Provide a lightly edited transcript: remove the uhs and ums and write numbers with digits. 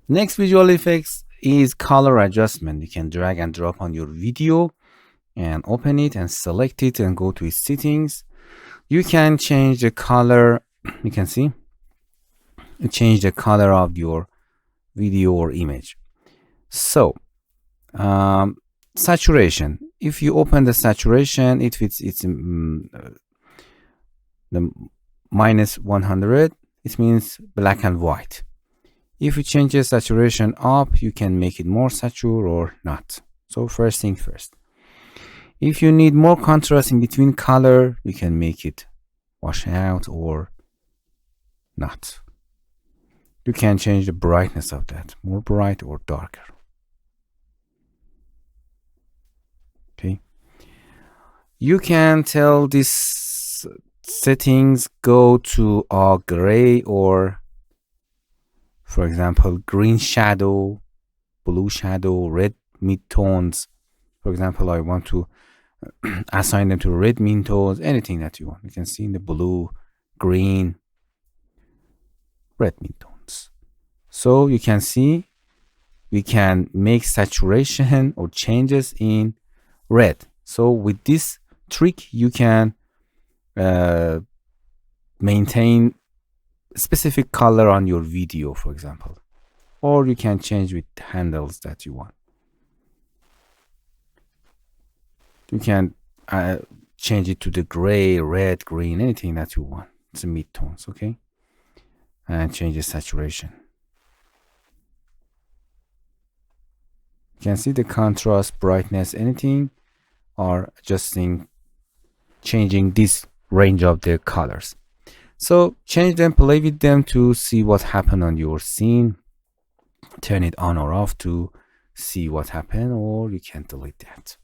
Next visual effects is color adjustment. You can drag and drop on your video and open it and select it and go to its settings. You can change the color. You can see change the color of your video or image. So saturation, if you open the saturation, if it's the minus 100, it means black and white. If you change the saturation up, you can make it more saturate or not. So first thing first, if you need more contrast in between color, you can make it wash out or not. You can change the brightness of that, more bright or darker. Okay. You can tell this settings go to a gray or, for example, green shadow, blue shadow, red midtones. For example, I want to assign them to red midtones, anything that you want. You can see in the blue, green, red midtones. So you can see we can make saturation or changes in red. So with this trick, you can maintain specific color on your video, for example, or you can change with handles that you want. You can change it to the gray, red, green, anything that you want. It's a midtones, okay? And change the saturation. You can see the contrast, brightness, anything, or adjusting, changing this range of the colors. So change them, play with them to see what happened on your scene. Turn it on or off to see what happened, or you can delete that.